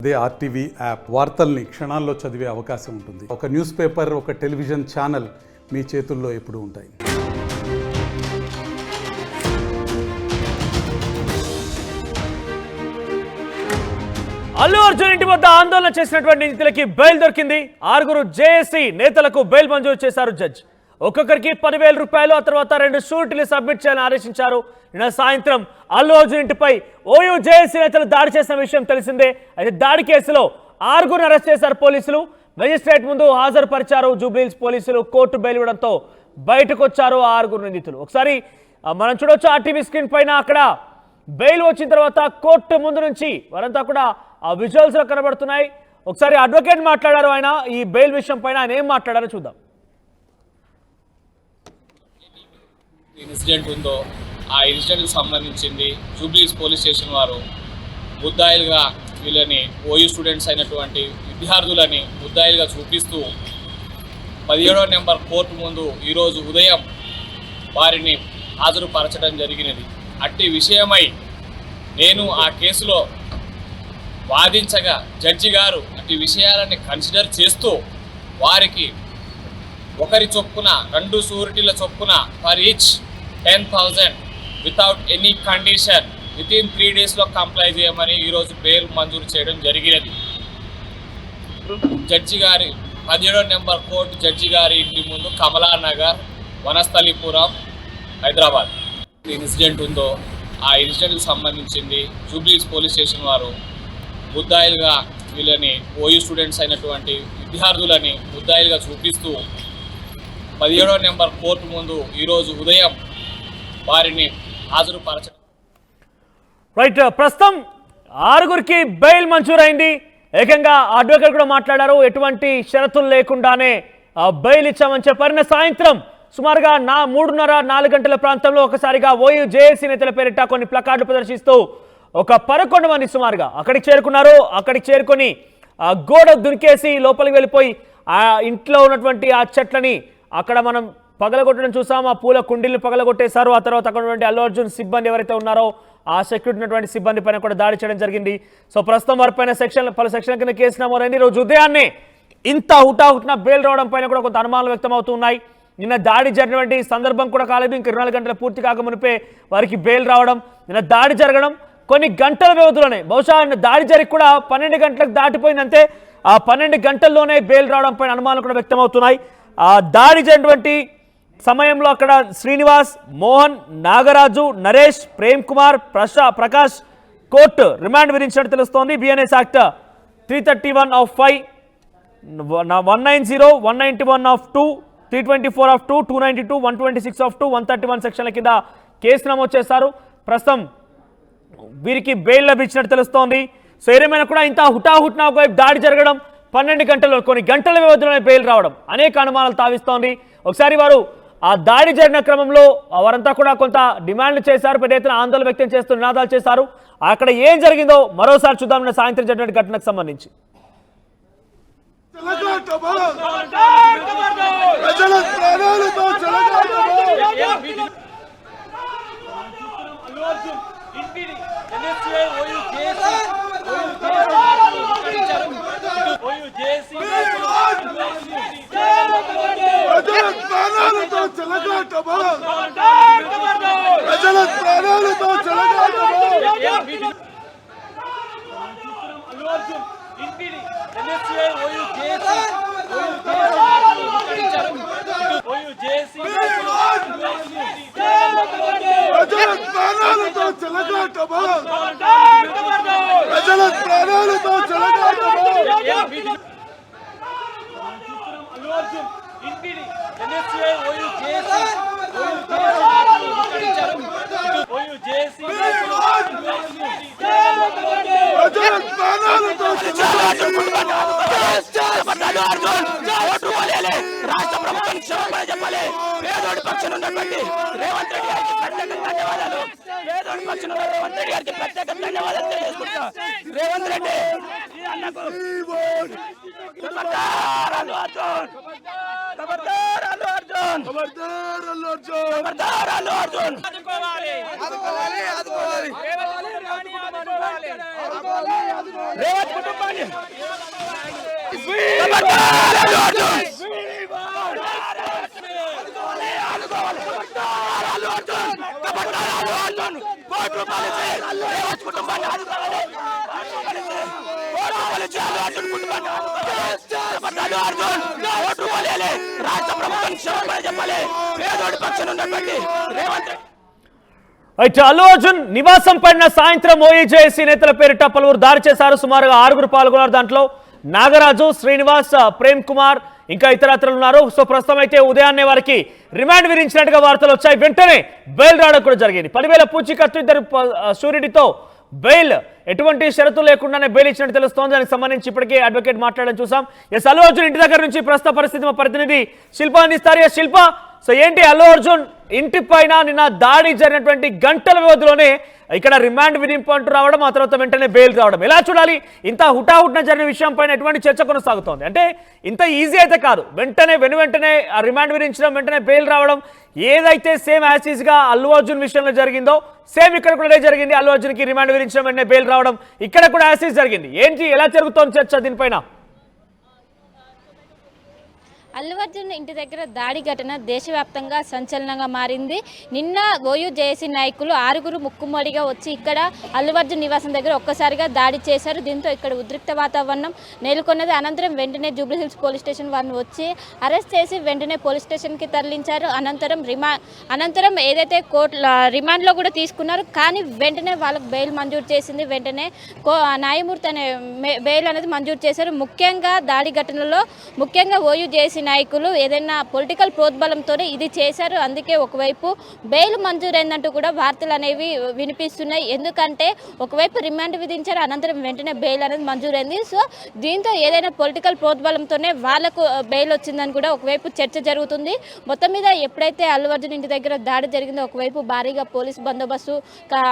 అదే RTV app వార్తల్ని క్షణాల్లో చదివే అవకాశం ఉంటుంది. ఒక న్యూస్ పేపర్, ఒక టెలివిజన్ ఛానల్ మీ చేతుల్లో ఎప్పుడూ ఉంటాయి. అల్లు అర్జున్ ఇంటి వద్ద ఆందోళన చేసినటువంటి నిందితులకి బెయిల్ దొరికింది. 6 జేఏసీ నేతలకు బెయిల్ మంజూరు చేశారు జడ్జి. ఒక్కొక్కరికి 10,000 రూపాయలు, ఆ తర్వాత 2 షూరిటీలు సబ్మిట్ చేయాలని ఆదేశించారు. నిన్న సాయంత్రం అల్లు అర్జున్ ఇంటిపై ఓయూ జేఏసీ నేతలు దాడి చేసిన విషయం తెలిసిందే. అయితే దాడి కేసులో 6 అరెస్ట్ చేశారు పోలీసులు. మెజిస్ట్రేట్ ముందు హాజరుపరిచారు జూబ్లీహిల్స్ పోలీసులు. కోర్టు బెయిల్ ఇవ్వడంతో బయటకు వచ్చారు 6 నిందితులు. ఒకసారి మనం చూడొచ్చు ఆర్టీవీ స్క్రీన్ పైన. అక్కడ బెయిల్ వచ్చిన తర్వాత కోర్టు ముందు నుంచి వారంతా కూడా ఆ విజువల్స్ లో కనబడుతున్నాయి. ఒకసారి అడ్వకేట్ మాట్లాడారు. ఆయన ఈ బెయిల్ విషయం పైన ఆయన ఏం మాట్లాడారో చూద్దాం. ఇన్సిడెంట్ ఉందో ఆ ఇన్సిడెంట్కి సంబంధించింది జూబ్లీహిల్స్ పోలీస్ స్టేషన్ వారు ముద్దాయిలుగా వీళ్ళని ఓయూ స్టూడెంట్స్ అయినటువంటి విద్యార్థులని ముద్దాయిలుగా చూపిస్తూ 17వ నెంబర్ కోర్టు ముందు ఈరోజు ఉదయం వారిని హాజరుపరచడం జరిగినది. అట్టి విషయమై నేను ఆ కేసులో వాదించగా జడ్జి గారు అట్టి విషయాలని కన్సిడర్ చేస్తూ వారికి ఒకరి చొప్పున 2 షూరిటీల చొప్పున for each 10,000 without any condition within 3 డేస్లో కంప్లై చేయమని ఈరోజు బెయిల్ మంజూరు చేయడం జరిగినది. జడ్జి గారి 17వ నెంబర్ కోర్టు జడ్జి గారి ఇంటి ముందు కమలానగర్, వనస్థలిపురం, హైదరాబాద్. ఇన్సిడెంట్ ఉందో ఆ ఇన్సిడెంట్కి సంబంధించింది జూబ్లీహిల్స్ పోలీస్ స్టేషన్ వారు ముద్దాయిలుగా వీళ్ళని ఓయూ స్టూడెంట్స్ అయినటువంటి విద్యార్థులని ముద్దాయిలుగా చూపిస్తూ 17వ నెంబర్ కోర్టు ముందు ఈరోజు ఉదయం వారిని హాజరుపరచడం. రైట్, ప్రస్తుతం 6కి బెయిల్ మంజూరైంది. ఏకంగా అడ్వకేట్ కూడా మాట్లాడారు. ఎటువంటి షరతులు లేకుండానే బెయిల్ ఇచ్చామని చెప్పారు. సాయంత్రం సుమారుగా 3:30-4 గంటల ప్రాంతంలో ఒకసారిగా ఓయూ జేఏసీ నేతల పేరిట కొన్ని ప్లకార్డులు ప్రదర్శిస్తూ ఒక 11 మంది సుమారుగా అక్కడికి చేరుకున్నారు. అక్కడికి చేరుకొని గోడ దునికేసి లోపలికి వెళ్ళిపోయి ఆ ఇంట్లో ఉన్నటువంటి ఆ చెట్లని అక్కడ మనం పగలగొట్టడం చూసాం. ఆ పూల కుండీలను పగలగొట్టేశారు. ఆ తర్వాత అక్కడ ఉన్నటువంటి అల్లు అర్జున్ సిబ్బంది ఎవరైతే ఉన్నారో ఆ సెక్యూరిటీ ఉన్నటువంటి సిబ్బంది పైన కూడా దాడి చేయడం జరిగింది. సో ప్రస్తుతం వారిపైన పలు సెక్షన్ల కింద కేసు నమోదైంది. ఈరోజు ఉదయాన్నే ఇంత హుటాహుటిన బెయిల్ రావడం పైన కూడా కొంత అనుమానాలు వ్యక్తం అవుతున్నాయి. నిన్న దాడి జరిగినటువంటి సందర్భం కూడా కాలేదు. ఇంకా 24 గంటల పూర్తి కాక మునిపే వారికి బెయిల్ రావడం, నిన్న దాడి జరగడం కొన్ని గంటల వ్యవధిలోనే, బహుశా దాడి జరిగి కూడా 12 గంటలకు దాటిపోయిందంటే ఆ 12 గంటల్లోనే బెయిల్ రావడం పైన అనుమానాలు కూడా వ్యక్తం అవుతున్నాయి. ఆ దాడి జరిగినటువంటి సమయంలో అక్కడ శ్రీనివాస్, మోహన్, నాగరాజు, నరేష్, ప్రేమ్ కుమార్, ప్రకాష్ కోర్టు రిమాండ్ విధించినట్టు తెలుస్తోంది. బిఎన్ఎస్ యాక్ట్ 331(5), 190, 191(2), 324(2), 292, 126(2), 131 సెక్షన్ల కింద కేసు నమోదు చేశారు. ప్రస్తుతం వీరికి బెయిల్ లభించినట్టు తెలుస్తోంది. సో ఏదేమైనా కూడా ఇంత హుటాహుటిన ఒకవైపు దాడి జరగడం, 12 గంటల్లో కొన్ని గంటల వ్యవధిలోనే బెయిల్ రావడం అనేక అనుమానాలు తావిస్తోంది. ఒకసారి వారు ఆ దాడి జరిగిన క్రమంలో వారంతా కూడా కొంత డిమాండ్లు చేశారు, పెద్ద ఎత్తున ఆందోళన వ్యక్తం చేస్తూ నినాదాలు చేశారు. అక్కడ ఏం జరిగిందో మరోసారి చూద్దాం సాయంత్రం జరిగిన ఘటనకు సంబంధించి. రాష్ట్ర ప్రభుత్వం క్షమాపణ చెప్పాలి. పేదోడి పక్షాన ఉన్నటువంటి రేవంత్ రెడ్డి గారికి ప్రత్యేక ధన్యవాదాలు. పేదోడి పక్షాన ఉన్న రేవంత్ రెడ్డి గారికి ప్రత్యేక ధన్యవాదాలు తెలియజేసుకుంటా. రేవంత్ రెడ్డి అన్నకు ఖబర్దార్ అల్లు అర్జున్, ఖబర్దార్ అల్లు అర్జున్, ఖబర్దార్ అల్లు అర్జున్, ఖబర్దార్ అల్లు అర్జున్. ఆదుకోవాలి, ఆదుకోవాలి, ఆదుకోవాలి. రేవంత్ కుటుంబాన్ని రాష్ట్ర ప్రభుత్వం క్షమాపణ చెప్పాలి. పేదోడి పక్షాన ఉన్నటువంటి రేవంత్ అయితే అల్లు అర్జున్ నివాసం పడిన సాయంత్రం ఓఈజేఏసీ నేతల పేరిట పలువురు దాడి చేశారు. సుమారుగా 6 పాల్గొన్నారు. దాంట్లో నాగరాజు, శ్రీనివాస్, ప్రేమ్ కుమార్ ఇంకా ఇతరత్రులు ఉన్నారు. సో ప్రస్తుతం అయితే ఉదయాన్నే వారికి రిమాండ్ విధించినట్టుగా వార్తలు వచ్చాయి. వెంటనే బెయిల్ రావడం కూడా జరిగింది. 10,000 పూచీకత్తు, 2 షూరిటీతో బెయిల్, ఎటువంటి షరతులు లేకుండానే బెయిల్ ఇచ్చినట్టు తెలుస్తోంది. దానికి సంబంధించి ఇప్పటికే అడ్వకేట్ మాట్లాడడం చూసాం. ఎస్, అల్లు అర్జున్ ఇంటి దగ్గర నుంచి ప్రస్తుత పరిస్థితి మా ప్రతినిధి శిల్ప అందిస్తారు. ఎస్ శిల్ప, సో ఏంటి అల్లు అర్జున్ ఇంటి పైన నిన్న దాడి జరిగినటువంటి గంటల వ్యవధిలోనే ఇక్కడ రిమాండ్ విధింపు అంటూ రావడం, ఆ తర్వాత వెంటనే బెయిల్ రావడం, ఎలా చూడాలి? ఇంత హుటాహుటిన జరిగిన విషయం పైన ఎటువంటి చర్చ కొనసాగుతోంది? అంటే ఇంత ఈజీ అయితే కాదు, వెంటనే రిమాండ్ విధించడం, వెంటనే బెయిల్ రావడం, ఏదైతే సేమ్ యాజ్ గా అల్లు అర్జున్ విషయంలో జరిగిందో సేమ్ ఇక్కడ కూడా జరిగింది. అల్లు అర్జున్కి రిమాండ్ విధించడం, వెంటనే బెయిల్ రావడం, ఇక్కడ కూడా యాజ్ జరిగింది. ఏంటి, ఎలా జరుగుతోంది చర్చ దీనిపైన? అల్లు అర్జున్ ఇంటి దగ్గర దాడి ఘటన దేశవ్యాప్తంగా సంచలనంగా మారింది. నిన్న ఓయూజేఏసీ నాయకులు 6 ముక్కుమ్మడిగా వచ్చి ఇక్కడ అల్లు అర్జున్ నివాసం దగ్గర ఒక్కసారిగా దాడి చేశారు. దీంతో ఇక్కడ ఉద్రిక్త వాతావరణం నెలకొన్నది. అనంతరం వెంటనే జూబ్లీహిల్స్ పోలీస్ స్టేషన్ వారిని వచ్చి అరెస్ట్ చేసి వెంటనే పోలీస్ స్టేషన్కి తరలించారు. అనంతరం ఏదైతే రిమాండ్లో కూడా తీసుకున్నారు, కానీ వెంటనే వాళ్ళకు బెయిల్ మంజూరు చేసింది. వెంటనే న్యాయమూర్తి అనే బెయిల్ అనేది మంజూరు చేశారు. ముఖ్యంగా దాడి ఘటనలో ఓయూజేఏసీ నాయకులు ఏదైనా పొలిటికల్ ప్రోద్బలంతోనే ఇది చేశారు. అందుకే ఒకవైపు బెయిల్ మంజూరైందంటూ కూడా వార్తలు అనేవి వినిపిస్తున్నాయి. ఎందుకంటే ఒకవైపు రిమాండ్ విధించారు, అనంతరం వెంటనే బెయిల్ అనేది మంజూరైంది. సో దీంతో ఏదైనా పొలిటికల్ ప్రోద్బలంతోనే వాళ్ళకు బెయిల్ వచ్చిందని కూడా ఒకవైపు చర్చ జరుగుతుంది. మొత్తం మీద ఎప్పుడైతే అల్లు అర్జున్ ఇంటి దగ్గర దాడి జరిగిందో ఒకవైపు భారీగా పోలీస్ బందోబస్తు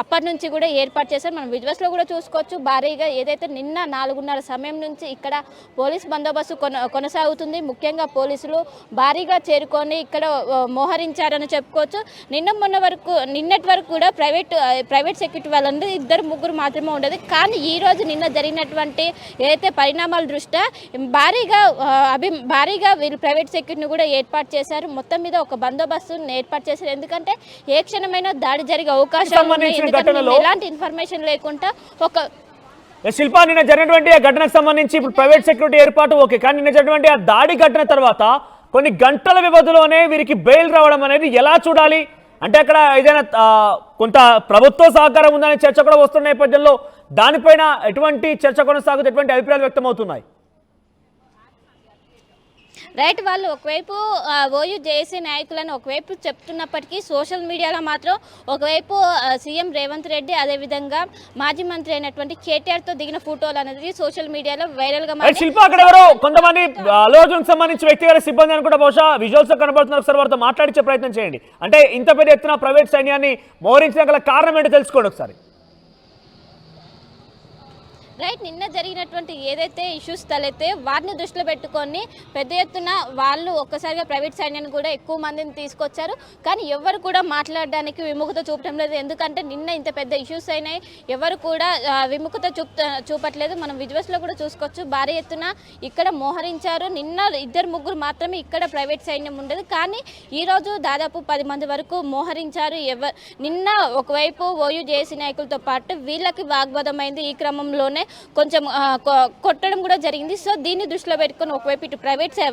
అప్పటి నుంచి కూడా ఏర్పాటు చేశారు. మనం విజువల్స్లో కూడా చూసుకోవచ్చు. భారీగా ఏదైతే నిన్న 4:30 సమయం నుంచి ఇక్కడ పోలీస్ బందోబస్తు కొనసాగుతుంది. ముఖ్యంగా పోలీసులు భారీగా చేరుకొని ఇక్కడ మోహరించారని చెప్పుకోవచ్చు. నిన్నటి వరకు కూడా ప్రైవేట్ సెక్యూరిటీ వాళ్ళందరూ 2-3 మాత్రమే ఉండేది. కానీ ఈ రోజు నిన్న జరిగినటువంటి ఏదైతే పరిణామాల దృష్ట్యా భారీగా వీళ్ళు ప్రైవేట్ సెక్యూరిటీని కూడా ఏర్పాటు చేశారు. మొత్తం మీద ఒక బందోబస్తును ఏర్పాటు చేశారు. ఎందుకంటే ఏ క్షణమైనా దాడి జరిగే అవకాశం ఉంది. ఎలాంటి ఇన్ఫర్మేషన్ లేకుండా శిల్ప, నిన్న జరిగినటువంటి ఆ ఘటనకు సంబంధించి ఇప్పుడు ప్రైవేట్ సెక్యూరిటీ ఏర్పాటు ఓకే, కానీ నిన్న జరిగినటువంటి ఆ దాడి ఘటన తర్వాత కొన్ని గంటల వ్యవధిలోనే వీరికి బెయిల్ రావడం అనేది ఎలా చూడాలి? అంటే అక్కడ ఏదైనా కొంత ప్రభుత్వ సహకారం ఉందనే చర్చ కూడా వస్తున్న నేపథ్యంలో దానిపైన ఎటువంటి చర్చ కొనసాగుతూ ఎటువంటి అభిప్రాయాలు వ్యక్తమవుతున్నాయి? రైట్, వాళ్ళు ఒకవైపు ఓయూజేఏసీ నాయకులను ఒకవైపు చెప్తున్నప్పటికీ సోషల్ మీడియాలో మాత్రం ఒకవైపు సీఎం రేవంత్ రెడ్డి, అదేవిధంగా మాజీ మంత్రి అయినటువంటి కేటీఆర్తో దిగిన ఫోటోలు అనేది సోషల్ మీడియాలో వైరల్గా మారింది. శిల్ప, అక్కడ ఎవరో కొంతమంది అల్లు అర్జున్కి సంబంధించి వ్యక్తిగత సిబ్బంది అని కూడా బహుశా విజువల్స్ కనబడుతున్నారు. ఒకసారి వారితో మాట్లాడించే ప్రయత్నం చేయండి. అంటే ఇంత పెద్ద ఎత్తున ప్రైవేట్ సైన్యాన్ని మోహరించిన గల కారణం ఏంటో తెలుసుకోండి ఒకసారి. రైట్, నిన్న జరిగినటువంటి ఏదైతే ఇష్యూస్ తలెత్తే వాటిని దృష్టిలో పెట్టుకొని పెద్ద ఎత్తున వాళ్ళు ఒక్కసారిగా ప్రైవేట్ సైన్యాన్ని కూడా ఎక్కువ మందిని తీసుకొచ్చారు. కానీ ఎవరు కూడా మాట్లాడడానికి విముఖత చూపడం లేదు. ఎందుకంటే నిన్న ఇంత పెద్ద ఇష్యూస్ అయినాయి, ఎవరు కూడా విముఖత చూపట్లేదు. మనం విజువల్స్లో కూడా చూసుకోవచ్చు. భారీ ఎత్తున ఇక్కడ మోహరించారు. నిన్న 2-3 మాత్రమే ఇక్కడ ప్రైవేట్ సైన్యం ఉండదు, కానీ ఈరోజు దాదాపు 10 మంది వరకు మోహరించారు. నిన్న ఒకవైపు ఓయూజేఏసీ నాయకులతో పాటు వీళ్ళకి వాగ్వాదం అయింది. ఈ క్రమంలోనే కొంచెం కొట్టడం కూడా జరిగింది. సో దీన్ని దృష్టిలో పెట్టుకొని ఒకవైపు ఇటు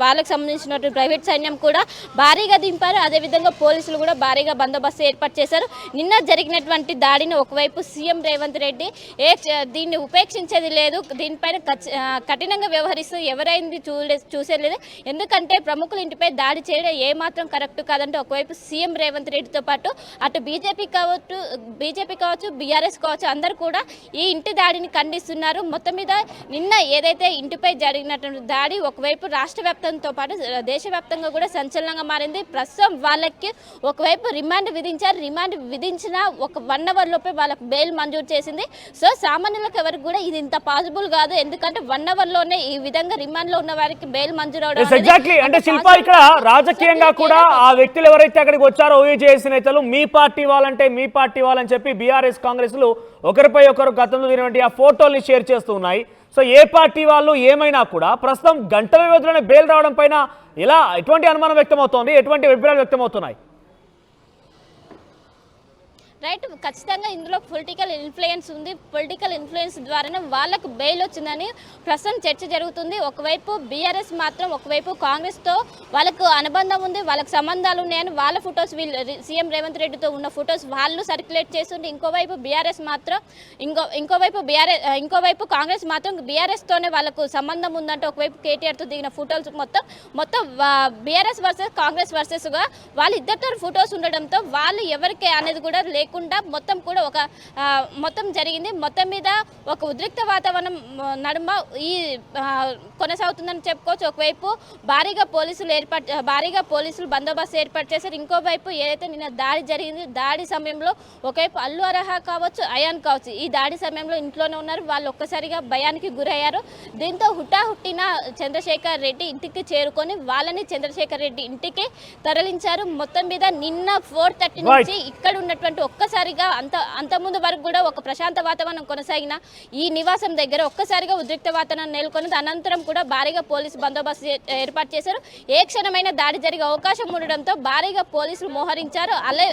వాళ్ళకి సంబంధించినటువంటి ప్రైవేట్ సైన్యం కూడా భారీగా దింపారు. అదేవిధంగా పోలీసులు కూడా భారీగా బందోబస్తు ఏర్పాటు చేశారు. నిన్న జరిగినటువంటి దాడిని ఒకవైపు సీఎం రేవంత్ రెడ్డి దీన్ని ఉపేక్షించేది లేదు, దీనిపైన కఠినంగా వ్యవహరిస్తూ ఎవరైంది చూసేలేదు. ఎందుకంటే ప్రముఖుల ఇంటిపై దాడి చేయడం ఏమాత్రం కరెక్ట్ కాదంటే ఒకవైపు సీఎం రేవంత్ రెడ్డితో పాటు అటు బీజేపీ కావచ్చు, బీఆర్ఎస్ కావచ్చు, అందరూ కూడా ఈ ఇంటి దాడిని ఖండిస్తున్నారు. ఉన్నారు. మొత్తం మీద నిన్న ఏదైతే ఇంటిపై జరిగినటువంటి దాడి ఒకవైపు రాష్ట్ర వ్యాప్తంతో పాటు దేశవ్యాప్తంగా కూడా సంచలనంగా మారింది. ప్రస్తుతం వాళ్ళకి ఒకవైపు రిమాండ్ విధించారు. రిమాండ్ విధించిన ఒక 1 అవర్ లోపే వాళ్ళకు బెయిల్ మంజూరు చేసింది. సో సామాన్యులకు ఎవరికి కూడా ఇది ఇంత పాసిబుల్ కాదు. ఎందుకంటే 1 అవర్ లోనే ఈ విధంగా రిమాండ్ లో ఉన్న వారికి బెయిల్ మంజూరు అవడం ఎగ్జాక్ట్లీ. అంటే శిల్ప ఇక్కడ రాజకీయంగా కూడా ఆ వ్యక్తులు ఎవరైతే అక్కడికి వచ్చారో ఓయూజేఏసీ నేతలు మీ పార్టీ వాళ్ళంటే మీ పార్టీ వాళ్ళని చెప్పి బీఆర్ఎస్ కాంగ్రెస్లు ఒకరిపై ఒకరు గతంలో తిరిగినటువంటి ఆ ఫోటోల్ని షేర్ చేస్తూ ఉన్నాయి. సో ఏ పార్టీ వాళ్ళు ఏమైనా కూడా ప్రస్తుతం గంటల వ్యవధిలోనే బెయిల్ రావడం పైన ఇలా ఎటువంటి అనుమానం వ్యక్తమవుతోంది, ఎటువంటి అభిప్రాయాలు వ్యక్తమవుతున్నాయి? రైట్, ఖచ్చితంగా ఇందులో పొలిటికల్ ఇన్ఫ్లుయెన్స్ ఉంది. పొలిటికల్ ఇన్ఫ్లుయెన్స్ ద్వారానే వాళ్ళకు బెయిల్ వచ్చిందని ప్రస్తుతం చర్చ జరుగుతుంది. ఒకవైపు బీఆర్ఎస్ మాత్రం ఒకవైపు కాంగ్రెస్తో వాళ్ళకు అనుబంధం ఉంది, వాళ్ళకు సంబంధాలు ఉన్నాయని వాళ్ళ ఫొటోస్ సీఎం రేవంత్ రెడ్డితో ఉన్న ఫొటోస్ వాళ్ళు సర్క్యులేట్ చేస్తుంటే ఇంకోవైపు బీఆర్ఎస్ మాత్రం ఇంకోవైపు కాంగ్రెస్ మాత్రం బీఆర్ఎస్తోనే వాళ్ళకు సంబంధం ఉందంటే ఒకవైపు కేటీఆర్తో దిగిన ఫొటోస్ మొత్తం బీఆర్ఎస్ వర్సెస్ కాంగ్రెస్ వర్సెస్గా వాళ్ళిద్దరితో ఫొటోస్ ఉండడంతో వాళ్ళు ఎవరికి అనేది కూడా లేకుండా మొత్తం కూడా మొత్తం జరిగింది. మొత్తం మీద ఒక ఉద్రిక్త వాతావరణం నడుమ ఈ కొనసాగుతుందని చెప్పుకోవచ్చు. ఒకవైపు భారీగా పోలీసులు బందోబస్తు ఏర్పాటు చేశారు. ఇంకోవైపు ఏదైతే నిన్న దాడి జరిగింది, దాడి సమయంలో ఒకవైపు అల్లు అర్హ కావచ్చు, అయాన్ కావచ్చు, ఈ దాడి సమయంలో ఇంట్లోనే ఉన్నారు. వాళ్ళు ఒక్కసారిగా భయానికి గురయ్యారు. దీంతో హుటాహుట్టిన చంద్రశేఖర్ రెడ్డి ఇంటికి చేరుకొని వాళ్ళని చంద్రశేఖర్ రెడ్డి ఇంటికి తరలించారు. మొత్తం మీద నిన్న 4:30 నుంచి ఇక్కడ ఉన్నటువంటి ఒక్కసారిగా అంత ముందు వరకు కూడా ఒక ప్రశాంత వాతావరణం కొనసాగిన ఈ నివాసం దగ్గర ఒక్కసారిగా ఉద్రిక్త వాతావరణం నెలకొన్నది. అనంతరం కూడా భారీగా పోలీసు బందోబస్తు ఏర్పాటు చేశారు. ఏ క్షణమైన దాడి జరిగే అవకాశం ఉండడంతో భారీగా పోలీసులు మోహరించారు. అలా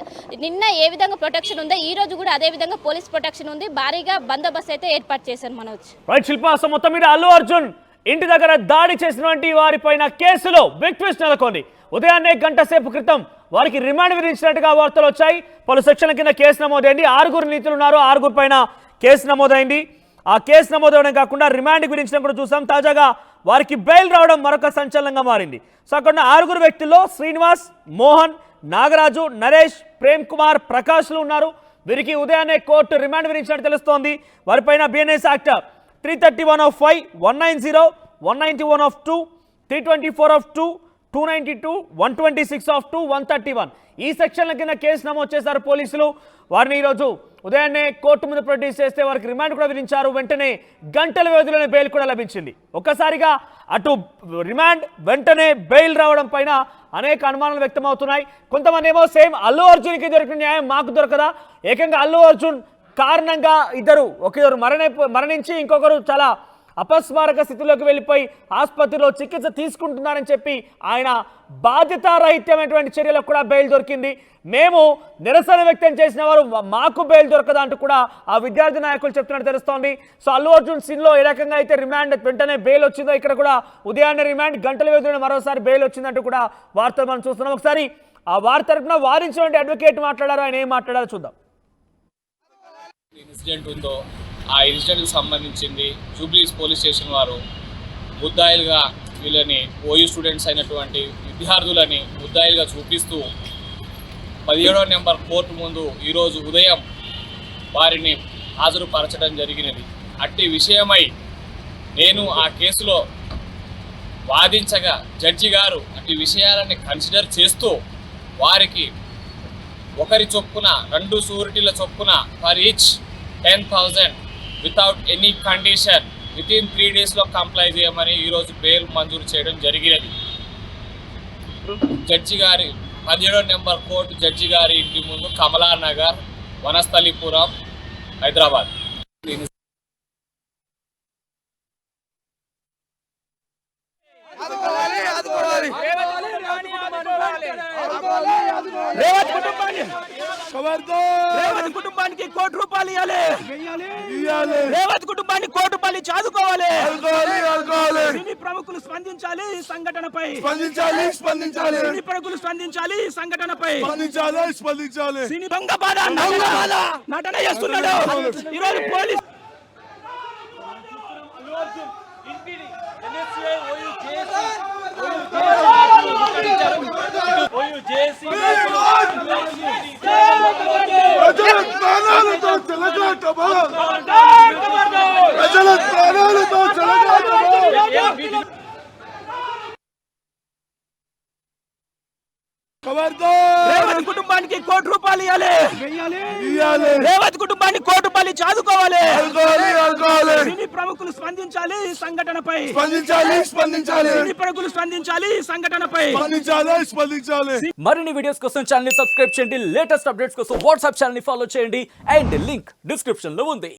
నిన్న ఏ విధంగా ప్రొటెక్షన్ ఉందో ఈ రోజు కూడా అదే విధంగా పోలీస్ ప్రొటెక్షన్ ఉంది. భారీగా బందోబస్తు అయితే ఏర్పాటు చేశారు. మనోజ్ రైట్ శిల్ప, మొత్తం మీద అల్లు అర్జున్ ఇంటి దగ్గర దాడి చేసినటువంటి వారిపైన కేసులో బిగ్ ట్విస్ట్ నెలకొంది. ఉదయాన్నే గంట సేపు క్రితం వారికి రిమాండ్ విధించినట్టుగా వార్తలు వచ్చాయి. పలు సెక్షన్ల కింద కేసు నమోదైంది. 6 నిందితులు ఉన్నారు, 6 పైన కేసు నమోదైంది. ఆ కేసు నమోదవడం కాకుండా రిమాండ్ విధించడం కూడా చూసాం. తాజాగా వారికి బెయిల్ రావడం మరొక సంచలనంగా మారింది. సో అక్కడ 6 వ్యక్తుల్లో శ్రీనివాస్, మోహన్, నాగరాజు, నరేష్, ప్రేమ్ కుమార్, ప్రకాష్లు ఉన్నారు. వీరికి ఉదయాన్నే కోర్టు రిమాండ్ విధించినట్టు తెలుస్తోంది. వారిపైన బిఎన్ఎస్ యాక్ట్ 331(5), 190, 191(2), 324(2), 292, 126(2), 131 ఈ సెక్షన్ల కింద కేసు నమోదు చేశారు పోలీసులు. వారిని ఈరోజు ఉదయాన్నే కోర్టు ముందు ప్రొడ్యూస్ చేస్తే వారికి రిమాండ్ కూడా విధించారు. వెంటనే గంటల వ్యవధిలోనే బెయిల్ కూడా లభించింది. ఒక్కసారిగా అటు రిమాండ్ వెంటనే బెయిల్ రావడం పైన అనేక అనుమానాలు వ్యక్తమవుతున్నాయి. కొంతమంది ఏమో సేమ్ అల్లు అర్జున్కి దొరికిన న్యాయం మాకు దొరకదా, ఏకంగా అల్లు అర్జున్ కారణంగా ఒకరు మరణించి ఇంకొకరు చాలా అపస్మారక స్థితిలోకి వెళ్ళిపోయి ఆసుపత్రిలో చికిత్స తీసుకుంటున్నారని చెప్పి ఆయన బాధ్యతారహిత్యమైనటువంటి చర్యలకు కూడా బెయిల్ దొరికింది. మేము నిరసన వ్యక్తం చేసిన వారు మాకు బెయిల్ దొరకదా అంటూ కూడా ఆ విద్యార్థి నాయకులు చెప్తున్నట్టు తెలుస్తోంది. సో అల్లు అర్జున్ సీన్లో ఏ రకంగా అయితే రిమాండ్ వెంటనే బెయిల్ వచ్చిందో ఇక్కడ కూడా ఉదయాన్నే రిమాండ్, గంటల వ్యవధిలో మరోసారి బెయిల్ వచ్చిందంటూ కూడా వార్తలు మనం చూస్తున్నాం. ఒకసారి ఆ వార్త తరపున వారించినటువంటి అడ్వకేట్ మాట్లాడారో, ఆయన ఏం మాట్లాడారో చూద్దాం. ఇన్సిడెంట్ ఉందో ఆ ఇన్సిడెంట్కి సంబంధించింది జూబ్లీస్ పోలీస్ స్టేషన్ వారు ముద్దాయిలుగా వీళ్ళని ఓయూ స్టూడెంట్స్ అయినటువంటి విద్యార్థులని ముద్దాయిలుగా చూపిస్తూ 17వ నెంబర్ కోర్టు ముందు ఈరోజు ఉదయం వారిని హాజరుపరచడం జరిగినది. అట్టి విషయమై నేను ఆ కేసులో వాదించగా జడ్జి గారు అట్టి విషయాలని కన్సిడర్ చేస్తూ వారికి ఒకరి చొప్పున 2 షూరిటీల చొప్పున for each 10,000 without any condition within 3 డేస్లో కంప్లై చేయమని ఈరోజు బెయిల్ మంజూరు చేయడం జరిగినది. జడ్జి గారి 17వ నెంబర్ కోర్టు జడ్జి గారి ఇంటి ముందు కమలానగర్, వనస్థలిపురం, హైదరాబాద్. రేవంత్ కుటుంబానికి ₹1 కోటి ఇవ్వాలి. రేవంత్ కుటుంబానికి ₹1 కోటి ఇచ్చి ఆదుకోవాలి. సినీ ప్రముఖులు స్పందించాలి ఈ సంఘటనపై. సినీ ప్రముఖులు స్పందించాలి ఈ సంఘటనపై. సినీ భంగపాద నటన చేస్తున్నాడు ఈరోజు పోలీసు. ప్రజల విరాళాలు ఇవ్వాలి. రేవంత్ కుటుంబాన్ని కోర్టు బలి చాదుకోవాలి. సినీ ప్రముఖులు స్పందించాలి ఈ సంఘటనపై. సినీ ప్రముఖులు స్పందించాలి ఈ సంఘటనపై. మరిన్ని వీడియోస్ కోసం ఛానల్ ని సబ్స్క్రైబ్ చేయండి, లేటెస్ట్ అప్డేట్స్ కోసం వాట్సాప్ ఛానల్ ని ఫాలో చేయండి అండ్ లింక్ డిస్క్రిప్షన్ లో ఉంది.